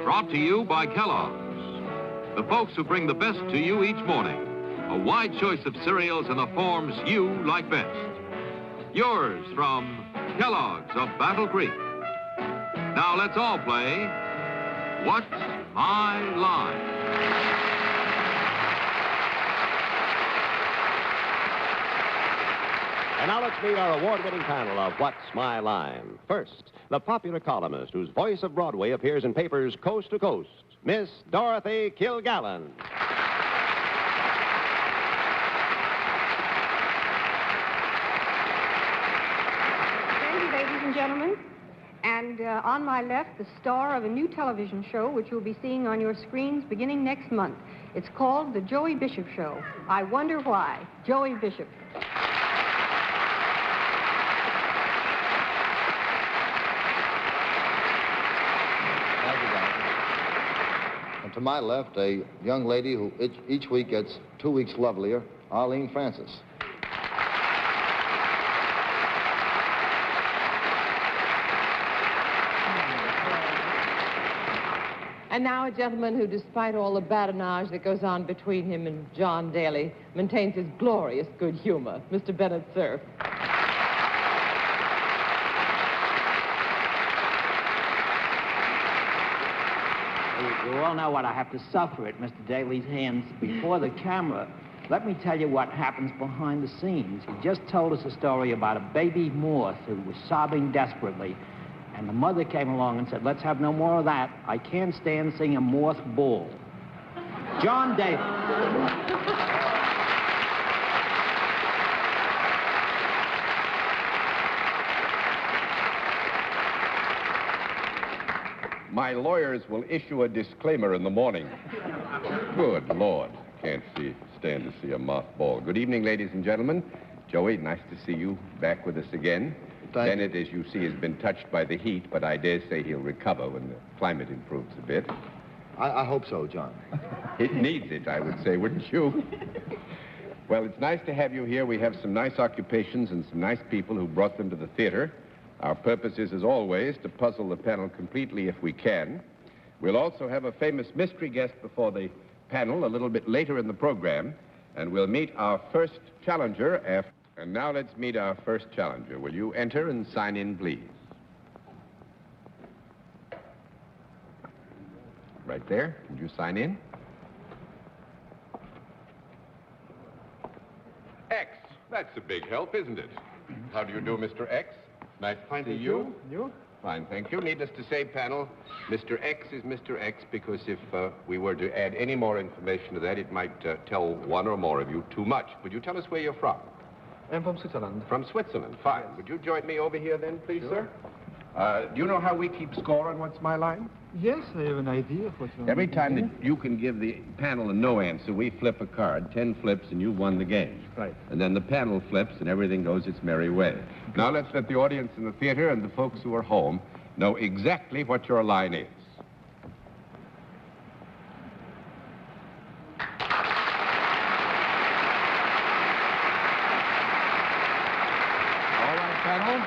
Brought to you by Kellogg's, the folks who bring the best to you each morning. A wide choice of cereals in the forms you like best. Yours from Kellogg's of Battle Creek. Now let's all play What's My Line? And now let's meet our award-winning panel of What's My Line. First, the popular columnist whose voice of Broadway appears in papers coast to coast, Miss Dorothy Kilgallen. Thank you, ladies and gentlemen. And on my left, the star of a new television show, which you'll be seeing on your screens beginning next month. It's called The Joey Bishop Show. I wonder why. Joey Bishop. To my left, a young lady who each week gets 2 weeks lovelier, Arlene Francis. And now a gentleman who, despite all the badinage that goes on between him and John Daly, maintains his glorious good humor, Mr. Bennett, Cerf. You all know what I have to suffer at Mr. Daly's hands before the camera. Let me tell you what happens behind the scenes. He just told us a story about a baby moth who was sobbing desperately. And the mother came along and said, let's have no more of that. I can't stand seeing a moth bull. John Daly. My lawyers will issue a disclaimer in the morning. Good Lord. Can't stand to see a mothball. Good evening, ladies and gentlemen. Joey, nice to see you back with us again. Bennett, as you see, has been touched by the heat, but I dare say he'll recover when the climate improves a bit. I hope so, John. It needs it, I would say, wouldn't you? Well, it's nice to have you here. We have some nice occupations and some nice people who brought them to the theater. Our purpose is, as always, to puzzle the panel completely if we can. We'll also have a famous mystery guest before the panel a little bit later in the program, and we'll meet our first challenger after. And now let's meet our first challenger. Will you enter and sign in, please? Right there. Can you sign in? X. That's a big help, isn't it? How do you do, Mr. X? Nice to see you. You? Fine, thank you. Needless to say, panel, Mr. X is Mr. X because if we were to add any more information to that, it might tell one or more of you too much. Would you tell us where you're from? I'm from Switzerland. From Switzerland, fine. Would you join me over here then, please, sir? Do you know how we keep score on What's My Line? Yes, I have an idea of what you're Every time that you can give the panel a no answer, we flip a card, 10 flips, and you've won the game. Right. And then the panel flips, and everything goes its merry way. Now let's let the audience in the theater and the folks who are home know exactly what your line is. All right, panel.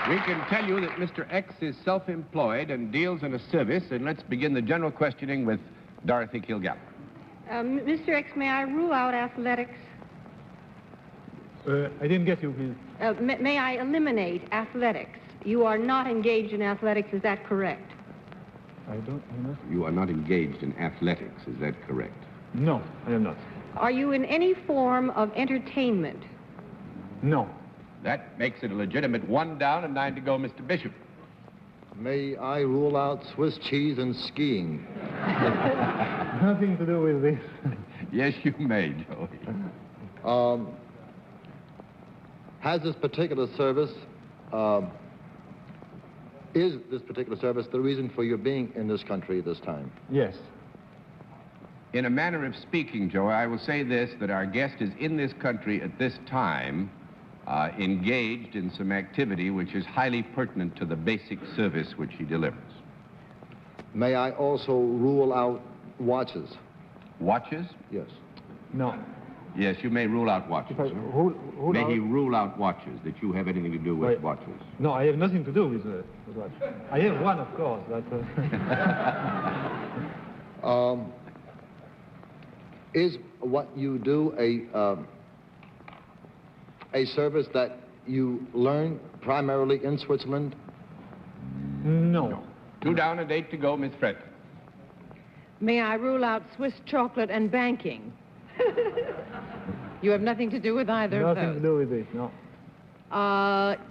We can tell you that Mr. X is self-employed and deals in a service, and let's begin the general questioning with Dorothy Kilgallen. Mr. X, may I rule out athletics? I didn't get you, please. May I eliminate athletics? You are not engaged in athletics, is that correct? I'm not. You are not engaged in athletics, is that correct? No, I am not. Are you in any form of entertainment? No. That makes it a legitimate 1 down and 9 to go, Mr. Bishop. May I rule out Swiss cheese and skiing? Nothing to do with this. Yes, you may, Joey. Has this particular service, is this particular service the reason for your being in this country at this time? Yes. In a manner of speaking, Joey, I will say this, that our guest is in this country at this time engaged in some activity which is highly pertinent to the basic service which he delivers. May I also rule out watches? Watches? Yes. No. Yes, you may rule out watches. If I rule May out... he rule out watches, that you have anything to do with Right. watches. No, I have nothing to do with watch. I have one, of course, but... Is what you do a service that you learn primarily in Switzerland? No. 2 down and 8 to go, Miss Fred. May I rule out Swiss chocolate and banking? You have nothing to do with either of Nothing to those. do with this, no.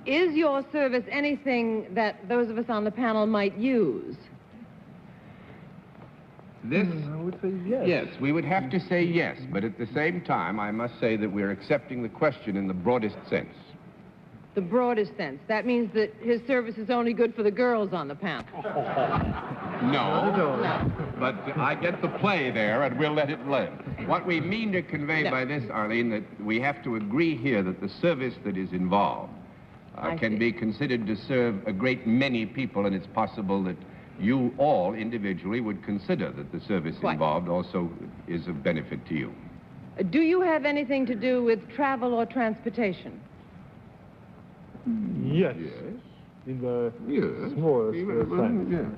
Is your service anything that those of us on the panel might use? This... I would say yes. Yes, we would have to say yes, but at the same time, I must say that we're accepting the question in the broadest sense. The broadest sense. That means that his service is only good for the girls on the panel. No, but I get the play there, and we'll let it live. What we mean to convey No. by this, Arlene, that we have to agree here that the service that is involved can be considered to serve a great many people, and it's possible that you all individually would consider that the service Quite. involved also is of benefit to you. Do you have anything to do with travel or transportation? Yes. Yes. In the Yes. smallest sense.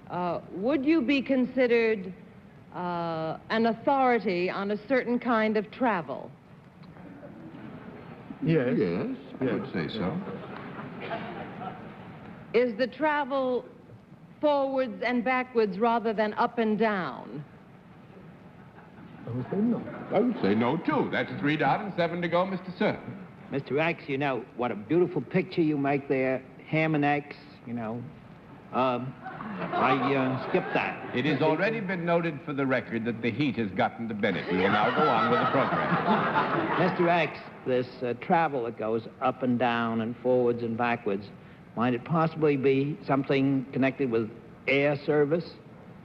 Yeah. Would you be considered an authority on a certain kind of travel? Yes. Yes, I would say so. Is the travel forwards and backwards rather than up and down? I would say no. I would say no, too. That's 3 down and 7 to go, Mr. Cerf. Mr. X, you know, what a beautiful picture you make there. Ham and eggs, you know. I skipped that. It has already been noted for the record that the heat has gotten to Bennett. We will now go on with the program. Mr. X, this travel that goes up and down and forwards and backwards, might it possibly be something connected with air service?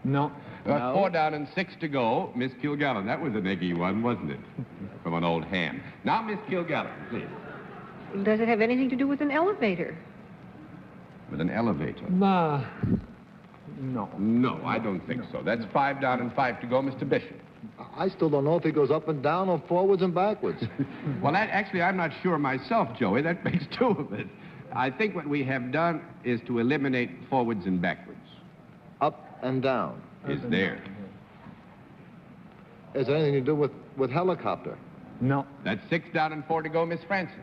No. No. 4 down and 6 to go, Miss Kilgallen. That was an eggy one, wasn't it? From an old ham. Now, Miss Kilgallen, please. Does it have anything to do with an elevator? With an elevator. No. No, I don't think so. That's 5 down and 5 to go, Mr. Bishop. I still don't know if he goes up and down or forwards and backwards. Well, actually, I'm not sure myself, Joey. That makes 2 of it. I think what we have done is to eliminate forwards and backwards. Up and down. Is there. Is there anything to do with helicopter? No. That's 6 down and 4 to go, Miss Francis.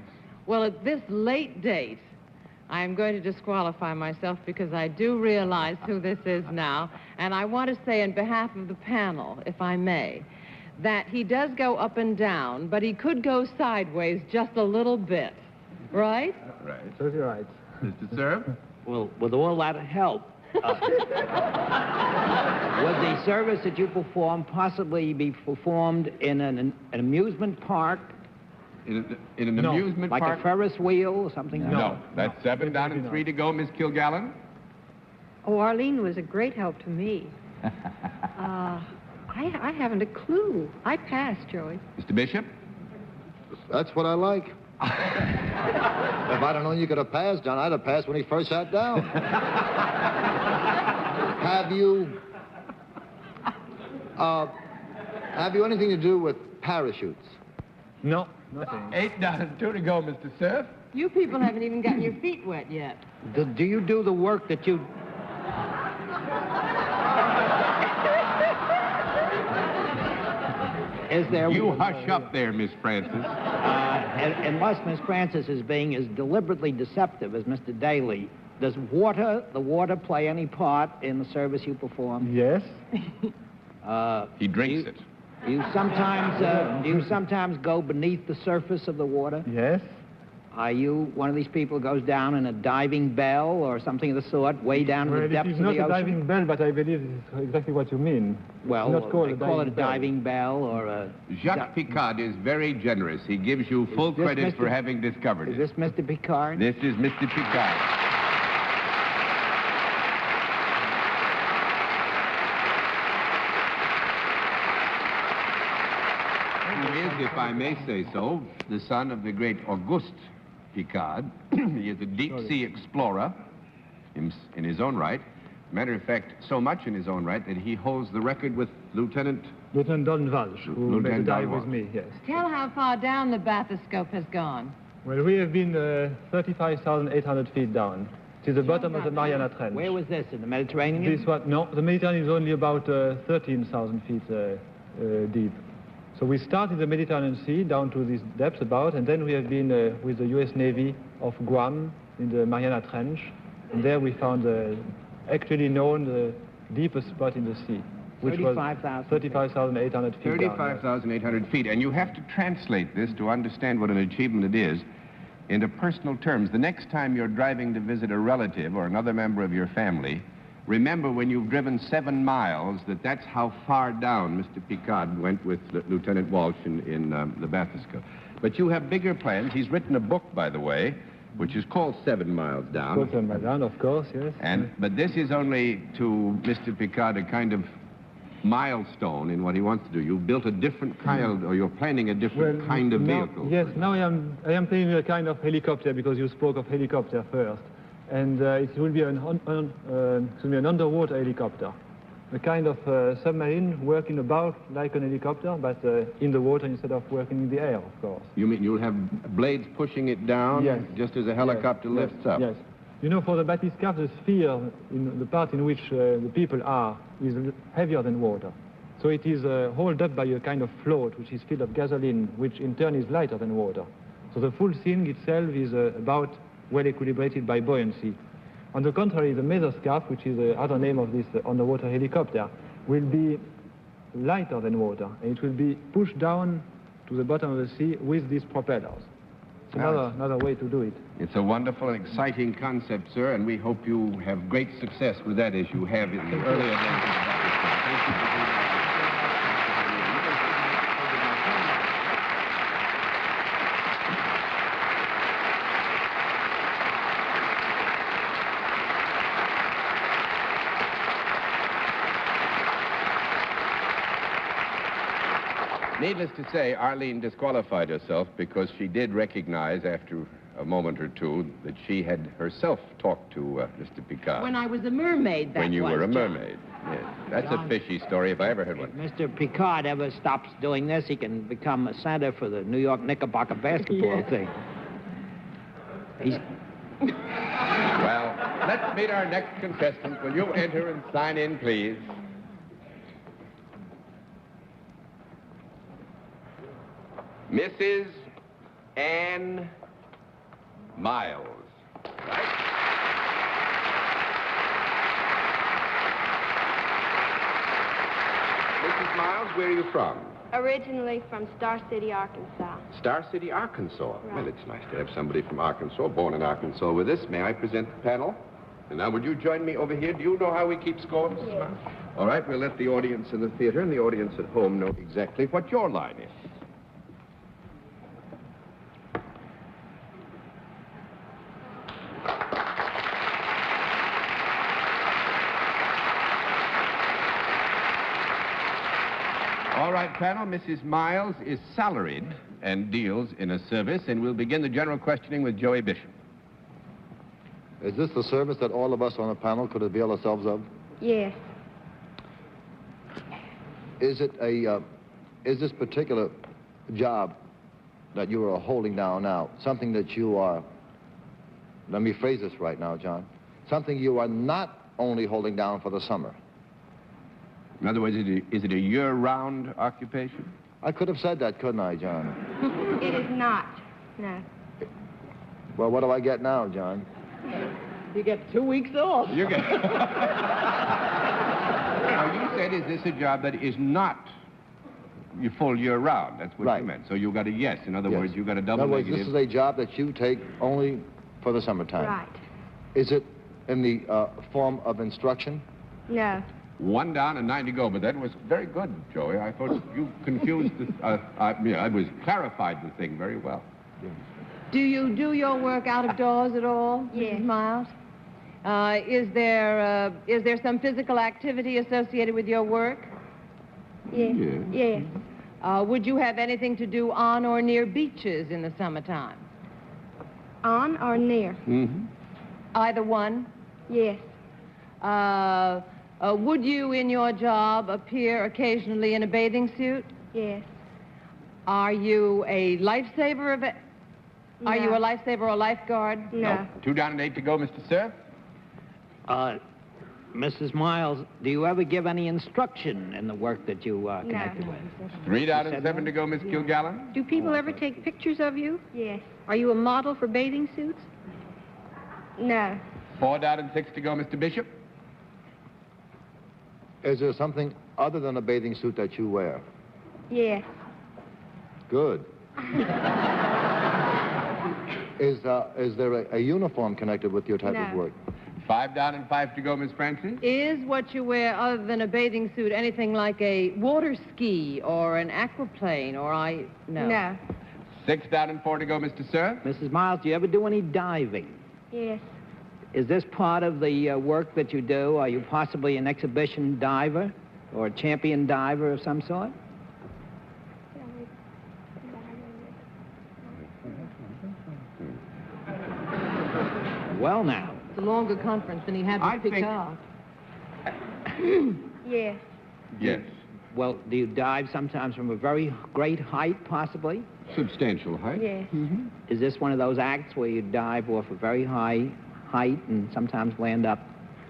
Well, at this late date, I'm going to disqualify myself because I do realize who this is now. And I want to say on behalf of the panel, if I may, that he does go up and down, but he could go sideways just a little bit. Right? Right. So you're right. Mr. Cerf? Well, with all that help, would the service that you perform possibly be performed in an amusement park? In an No. amusement Like park? a Ferris wheel or something? No. That's 7 down and 3 to go, Miss Kilgallen. Oh, Arlene was a great help to me. I haven't a clue. I passed, Joey. Mr. Bishop? That's what I like. If I'd have known you could have passed, John, I'd have passed when he first sat down. Have you anything to do with parachutes? No. Nothing. 8 down and 2 to go, Mr. Cerf. You people haven't even gotten your feet wet yet. Do you do the work that you... Is there... You hush up there, Miss Francis. Unless Miss Francis is being as deliberately deceptive as Mr. Daly, does the water play any part in the service you perform? Yes. He drinks it. Do you sometimes go beneath the surface of the water? Yes. Are you one of these people who goes down in a diving bell or something of the sort, way down in the depths of the ocean? It's not a diving bell, but I believe it's exactly what you mean. Well, Not called they a call it a diving diving bell or a... Jacques Picard is very generous. He gives you full this credit Mr. for having discovered Is it. this Mr. Picard? This is Mr. Picard. He is, if I may say so, the son of the great Auguste Picard. He is a deep-sea explorer in his own right, Matter of fact, so much in his own right that he holds the record with Lieutenant Don Walsh, who made the dive with me, yes. Tell how far down the bathyscope has gone. Well, we have been 35,800 feet down to the bottom of the Mariana Trench. Where was this, in the Mediterranean? This one, no, the Mediterranean is only about 13,000 feet deep. So we start in the Mediterranean Sea down to this depth about, and then we have been with the US Navy off Guam in the Mariana Trench, and there we found the actually known the deepest spot in the sea, which was 35,800 feet 35,800 feet, and you have to translate this to understand what an achievement it is into personal terms. The next time you're driving to visit a relative or another member of your family, remember when you've driven 7 miles that's how far down Mr. Picard went with Lieutenant Walsh in the bathyscope. But you have bigger plans. He's written a book, by the way, which is called 7 Miles Down. 7 Miles Down, of course, yes. But this is only to Mr. Picard a kind of milestone in what he wants to do. You've built a different kind, or you're planning a different kind of vehicle. Yes, now I am planning a kind of helicopter, because you spoke of helicopter first. And it will be an underwater helicopter. A kind of submarine working about like an helicopter, but in the water instead of working in the air, of course. You mean you'll have blades pushing it down, yes, just as a helicopter lifts up? Yes. You know, for the bathyscope, the sphere, in the part in which the people are, is heavier than water. So it is hauled up by a kind of float, which is filled of gasoline, which in turn is lighter than water. So the full thing itself is about well equilibrated by buoyancy. On the contrary, the mesoscaphe, which is the other name of this underwater helicopter, will be lighter than water, and it will be pushed down to the bottom of the sea with these propellers. It's another way to do it. It's a wonderful and exciting concept, sir, and we hope you have great success with that as you have in the early adventures of that. Thank you for being here. Needless to say, Arlene disqualified herself because she did recognize after a moment or two that she had herself talked to Mr. Picard. When I was a mermaid, that When you was, were a John. mermaid, yes. That's a fishy story if I ever heard one. If Mr. Picard ever stops doing this, he can become a center for the New York Knickerbocker basketball team. He's... Well, let's meet our next contestant. Will you enter and sign in, please? Mrs. Ann Miles. Right? Mrs. Miles, where are you from? Originally from Star City, Arkansas. Star City, Arkansas. Right. Well, it's nice to have somebody from Arkansas, born in Arkansas, with us. May I present the panel? And now, would you join me over here? Do you know how we keep score, Mrs. Yes. Miles? All right, we'll let the audience in the theater and the audience at home know exactly what your line is. All right, panel, Mrs. Miles is salaried and deals in a service, and we'll begin the general questioning with Joey Bishop. Is this the service that all of us on the panel could avail ourselves of? Yes. Is this particular job that you are holding down now something that you are, let me phrase this right now, John, something you are not only holding down for the summer? In other words, is it a year-round occupation? I could have said that, couldn't I, John? It is not. No. Well, what do I get now, John? You get 2 weeks off. You get... Now, you said, is this a job that is not your full year-round? That's what Right. you meant. So you got a yes. In other Yes. words, you got a In double other words, negative. this is a job that you take only for the summertime. Right. Is it in the form of instruction? No. 1 down and 9 to go, but that was very good, Joey. I thought you confused the... I was clarified the thing very well. Do you do your work out of doors at all, Yes. Mrs. Miles? Is there some physical activity associated with your work? Yes. Yes. Yes. Would you have anything to do on or near beaches in the summertime? On or near? Mm-hmm. Either one? Yes. Would you, in your job, appear occasionally in a bathing suit? Yes. Are you a lifesaver of it? No. Are you a lifesaver or lifeguard? No. 2 down and 8 to go, Mr. Cerf. Mrs. Miles, do you ever give any instruction in the work that you connected with? 3 down You and said 7 no? to go, Miss Kilgallen. Do people ever take pictures of you? Yes. Are you a model for bathing suits? No. 4 down and 6 to go, Mr. Bishop. Is there something other than a bathing suit that you wear? Yes. Good. Is there a uniform connected with your type of No. work? 5 down and 5 to go, Miss Francis. Is what you wear, other than a bathing suit, anything like a water ski or an aquaplane or No. No. 6 down and 4 to go, Mr. Cerf. Mrs. Miles, do you ever do any diving? Yes. Is this part of the work that you do? Are you possibly an exhibition diver or a champion diver of some sort? Well, now. It's a longer conference than he had I with think- Picard. Yes. Yes. Well, do you dive sometimes from a very great height, possibly? Substantial height. Yes. Is this one of those acts where you dive off a very high height and sometimes land up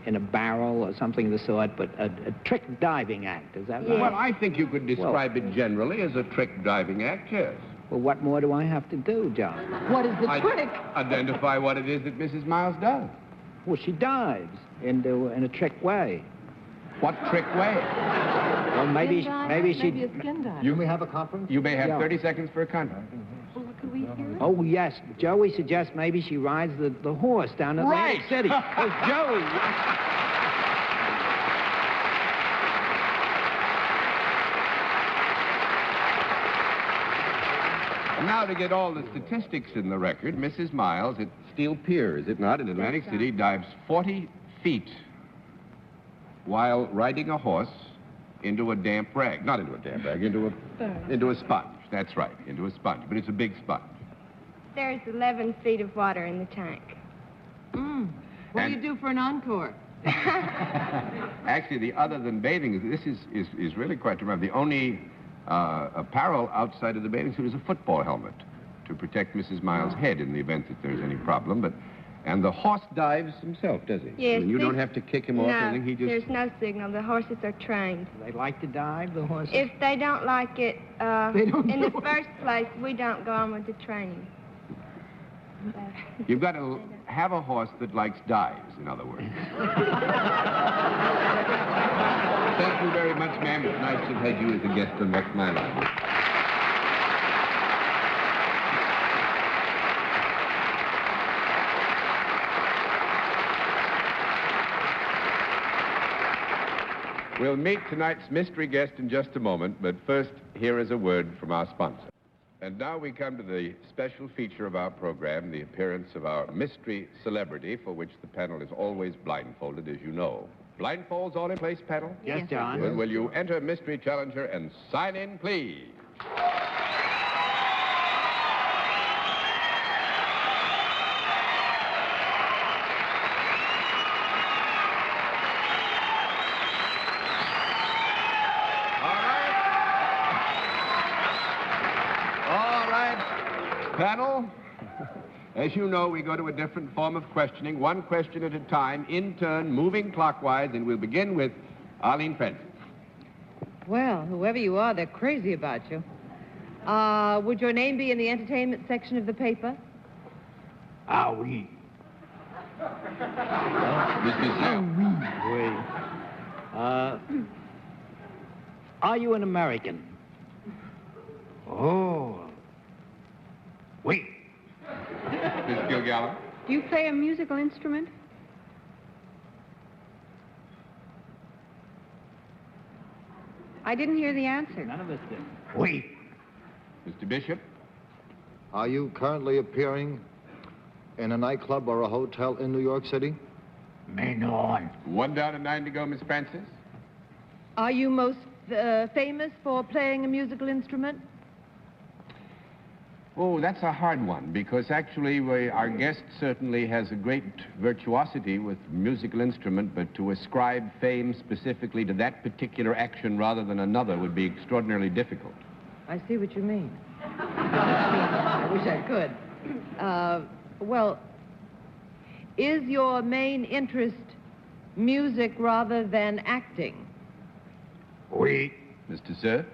in a barrel or something of the sort, but a trick diving act, is that right? Yes. Well, I think you could describe it generally as a trick diving act, yes. Well, what more do I have to do, John? What is the trick? Identify what it is that Mrs. Miles does. Well, she dives in a trick way. What trick way? Well, maybe she... Maybe a skin dive. You may have a conference? You may have Yeah. 30 seconds for a conference. Could we hear it? Oh, yes. Joey suggests maybe she rides the horse down to Atlantic Right. City. Oh, Joey. And now to get all the statistics in the record, Mrs. Miles at Steel Pier, is it not, in Atlantic City, dives 40 feet while riding a horse into a damp rag. Not into a damp rag, into a sponge. That's right, into a sponge. But it's a big sponge. There's 11 feet of water in the tank. What do And- you do for an encore? Actually, the other than bathing, this is really quite remarkable. The only apparel outside of the bathing suit is a football helmet to protect Mrs. Miles' head in the event that there's any problem. And the horse dives himself, does he? Yes. I mean, you don't have to kick him off or No, anything. He just... there's no signal. The horses are trained. They like to dive, the horses? If they don't like it, They don't in the do it. first place, we don't go on with the training. You've got to have a horse that likes dives, in other words. Thank you very much, ma'am. It's nice to have had you as a guest on What's My Line. We'll meet tonight's mystery guest in just a moment, but first, here is a word from our sponsor. And now we come to the special feature of our program, the appearance of our mystery celebrity, for which the panel is always blindfolded, as you know. Blindfolds all in place, panel? Yes, John. Well, will you enter Mystery Challenger and sign in, please? All right, panel. As you know, we go to a different form of questioning, one question at a time, in turn, moving clockwise, and we'll begin with Arlene Francis. Well, whoever you are, they're crazy about you. Would your name be in the entertainment section of the paper? Ah, oui. Mr. Cerf. Oui. Are you an American? Oh. Oui. Miss Kilgallen. Do you play a musical instrument? I didn't hear the answer. None of us did. Oui. Mr. Bishop. Are you currently appearing in a nightclub or a hotel in New York City? Menon. 1 down and 9 to go, Miss Francis. Are you most famous for playing a musical instrument? Oh, that's a hard one, because actually our guest certainly has a great virtuosity with musical instrument, but to ascribe fame specifically to that particular action rather than another would be extraordinarily difficult. I see what you mean. I wish I could. Well, is your main interest music rather than acting? Oui. Mr. Cerf?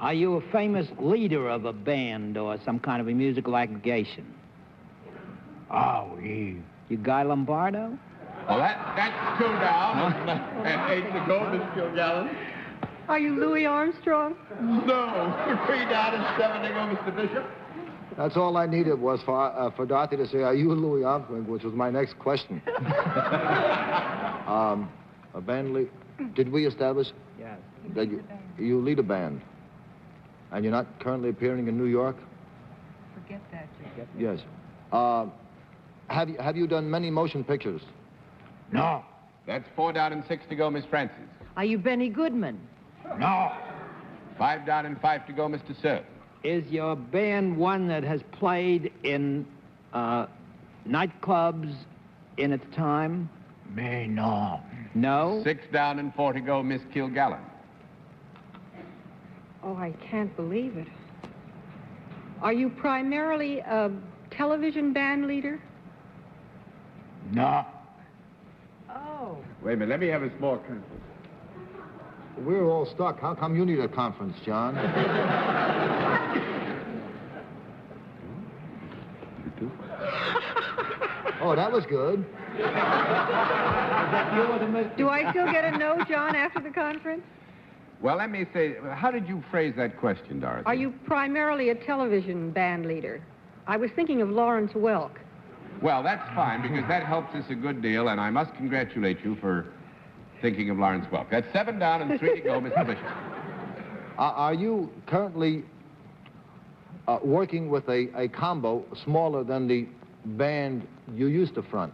Are you a famous leader of a band or some kind of a musical aggregation? Oh, oui. You Guy Lombardo? Well, that's 2 down and 8 to go, Miss Kilgallen. Are you Louis Armstrong? No, 3 down and 7 to go, Mr. Bishop. That's all I needed was for Dorothy to say, are you Louis Armstrong, which was my next question. A band lead. Did we establish that you lead a band? And you're not currently appearing in New York? Forget that. Yes. Have you done many motion pictures? No. That's 4 down and 6 to go, Miss Francis. Are you Benny Goodman? No. 5 down and 5 to go, Mr. Cerf. Is your band one that has played in nightclubs in its time? Me, no. No? 6 down and 4 to go, Miss Kilgallen. Oh, I can't believe it. Are you primarily a television band leader? No. Oh. Wait a minute, let me have a small conference. We're all stuck. How come you need a conference, John? Oh, that was good. Do I still get a no, John, after the conference? Well, let me say, how did you phrase that question, Dorothy? Are you primarily a television band leader? I was thinking of Lawrence Welk. Well, that's fine, because that helps us a good deal, and I must congratulate you for thinking of Lawrence Welk. That's 7 down and 3 to go, Mr. Bishop. Are you currently working with a combo smaller than the band you used to front?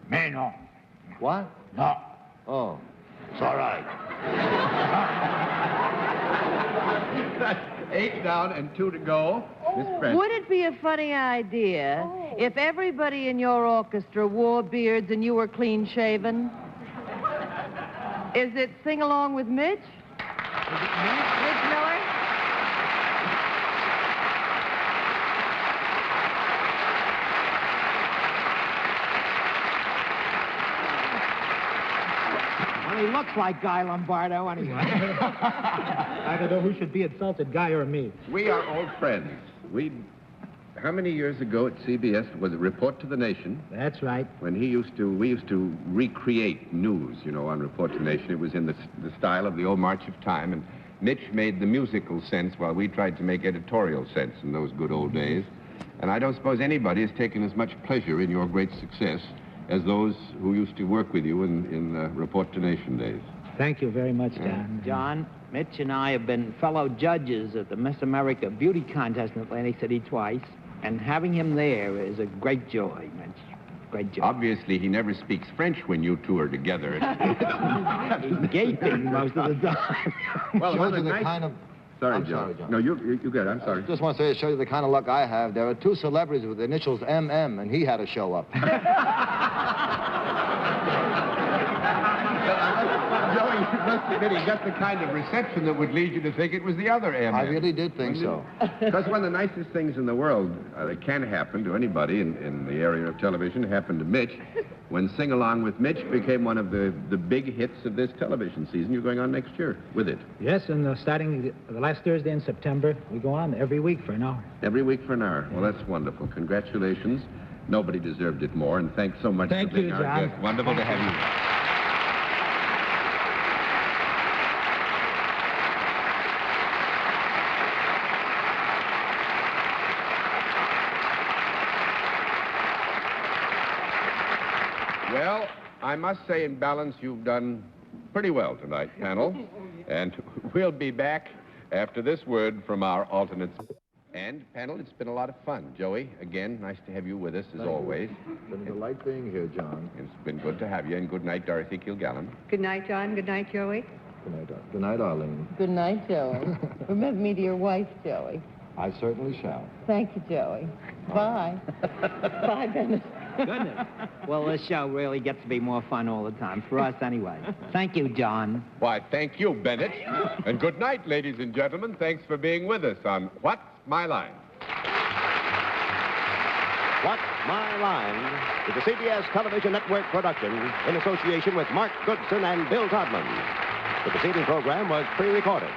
Me, no. What? No. Oh. It's all right. That's 8 down and 2 to go, Miss Francis. Would it be a funny idea if everybody in your orchestra wore beards and you were clean-shaven? Is it Sing Along with Mitch? Is it Mitch Miller? Well, he looks like Guy Lombardo anyway. I don't know who should be insulted, Guy or me. We are old friends. How many years ago at CBS was it Report to the Nation? That's right. When we used to recreate news, on Report to the Nation. It was in the style of the old March of Time, and Mitch made the musical sense while we tried to make editorial sense in those good old days. And I don't suppose anybody has taken as much pleasure in your great success as those who used to work with you in Report to Nation days. Thank you very much, John. John, Mitch and I have been fellow judges at the Miss America Beauty Contest in Atlantic City twice, and having him there is a great joy, Mitch. Great joy. Obviously, he never speaks French when you two are together. He's gaping most of the time. Well, Shows you the kind of... Sorry, I'm John. sorry, John. No, you good. I'm sorry. I just want to say, it shows you the kind of luck I have. There are 2 celebrities with the initials MM, and he had to show up. Joey, you must admit he got the kind of reception that would lead you to think it was the other M. I really did think so. Because one of the nicest things in the world that can happen to anybody in the area of television happened to Mitch when Sing Along with Mitch became one of the big hits of this television season. You're going on next year with it. Yes, and starting the last Thursday in September, we go on every week for an hour. Every week for an hour. Well, that's wonderful. Congratulations. Nobody deserved it more, and thanks so much for being our guest. Wonderful to have you. Well, I must say, in balance, you've done pretty well tonight, panel. And we'll be back after this word from our alternates. And, panel, it's been a lot of fun. Joey, again, nice to have you with us, as always. It's been a delight being here, John. It's been good to have you. And good night, Dorothy Kilgallen. Good night, John. Good night, Joey. Good night, Arlene. Good night, Joey. Remember me to your wife, Joey. I certainly shall. Thank you, Joey. Bye. Bye, Bennett. Goodness. Well, this show really gets to be more fun all the time, for us anyway. Thank you, John. Why, thank you, Bennett. And good night, ladies and gentlemen. Thanks for being with us on What's My Line? What's My Line is a CBS television network production in association with Mark Goodson and Bill Todman. The preceding program was pre-recorded.